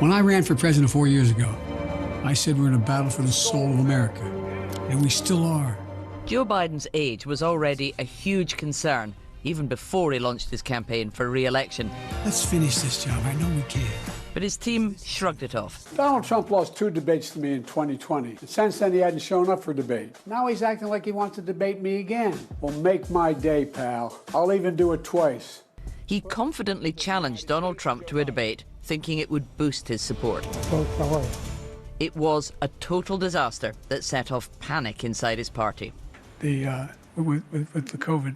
When I ran for president 4 years ago, I said we're in a battle for the soul of America, and we still are. Joe Biden's age was already a huge concern, even before he launched his campaign for re-election. Let's finish this job. I know we can. But his team shrugged it off. Donald Trump lost 2 debates to me in 2020. And since then, he hadn't shown up for debate. Now he's acting like he wants to debate me again. Well, make my day, pal. I'll even do it twice. He confidently challenged Donald Trump to a debate, thinking it would boost his support. It was a total disaster that set off panic inside his party. With the COVID,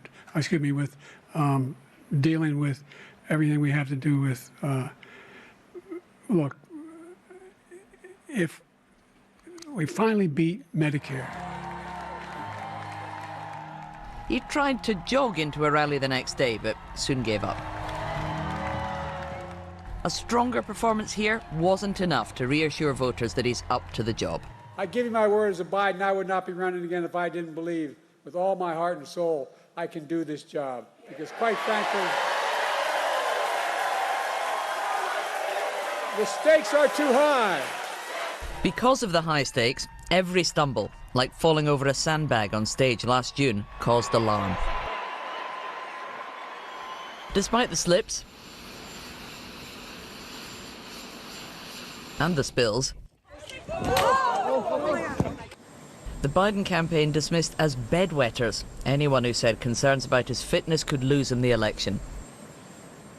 with dealing with everything we have to do with, look, if we finally beat Medicare. He tried to jog into a rally the next day, but soon gave up. A stronger performance here wasn't enough to reassure voters that he's up to the job. I give you my word as a Biden, I would not be running again if I didn't believe with all my heart and soul I can do this job. Because quite frankly, the stakes are too high. Because of the high stakes, every stumble, like falling over a sandbag on stage last June, caused alarm. Despite the slips and the spills, the Biden campaign dismissed as bedwetters anyone who said concerns about his fitness could lose him the election.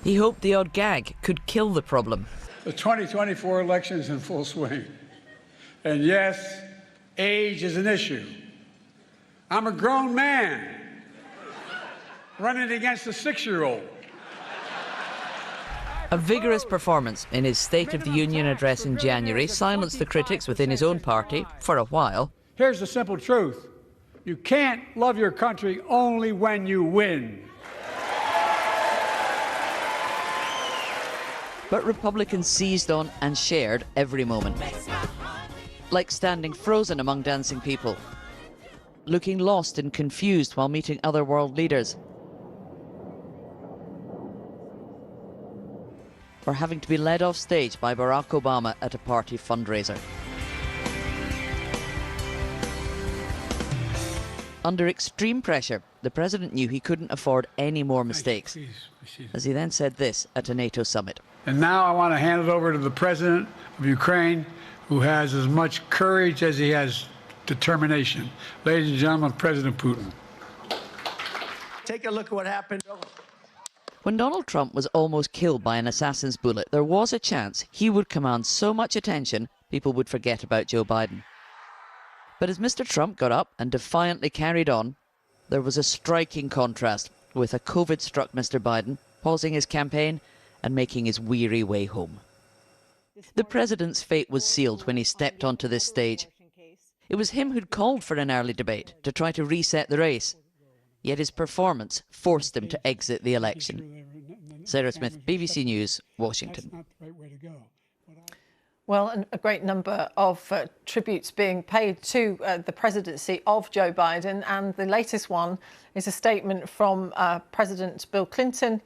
He hoped the odd gag could kill the problem. The 2024 election is in full swing. And yes, age is an issue. I'm a grown man running against a 6-year-old. A vigorous performance in his State of the Union address in January silenced the critics within his own party for a while. Here's the simple truth. You can't love your country only when you win. But Republicans seized on and shared every moment. Like standing frozen among dancing people, looking lost and confused while meeting other world leaders, or having to be led off stage by Barack Obama at a party fundraiser. Under extreme pressure, the president knew he couldn't afford any more mistakes, as he then said this at a NATO summit. And now I want to hand it over to the president of Ukraine, who has as much courage as he has determination. Ladies and gentlemen, President Putin. Take a look at what happened. When Donald Trump was almost killed by an assassin's bullet, there was a chance he would command so much attention people would forget about Joe Biden. But as Mr. Trump got up and defiantly carried on, there was a striking contrast with a COVID-struck Mr. Biden pausing his campaign and making his weary way home. The president's fate was sealed when he stepped onto this stage. It was him who'd called for an early debate to try to reset the race. Yet his performance forced him to exit the election. Sarah Smith, BBC News, Washington. Well, and a great number of tributes being paid to the presidency of Joe Biden. And the latest one is a statement from President Bill Clinton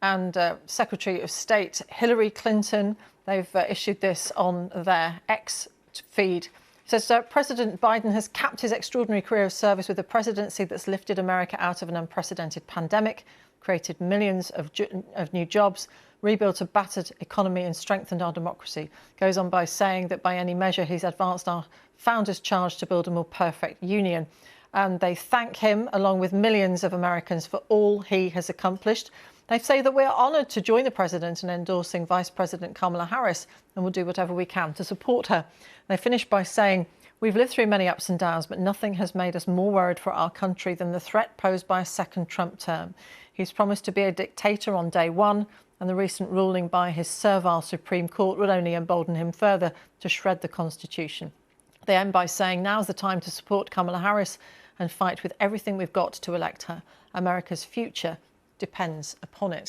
and Secretary of State Hillary Clinton. They've issued this on their X feed. It says, President Biden has capped his extraordinary career of service with a presidency that's lifted America out of an unprecedented pandemic, created millions of new jobs, rebuilt a battered economy and strengthened our democracy. Goes on by saying that by any measure, he's advanced our founders' charge to build a more perfect union. And they thank him, along with millions of Americans, for all he has accomplished. They say that we're honoured to join the president in endorsing Vice President Kamala Harris, and we'll do whatever we can to support her. They finish by saying, we've lived through many ups and downs, but nothing has made us more worried for our country than the threat posed by a second Trump term. He's promised to be a dictator on day one, and the recent ruling by his servile Supreme Court would only embolden him further to shred the Constitution. They end by saying, now's the time to support Kamala Harris and fight with everything we've got to elect her. America's future depends upon it.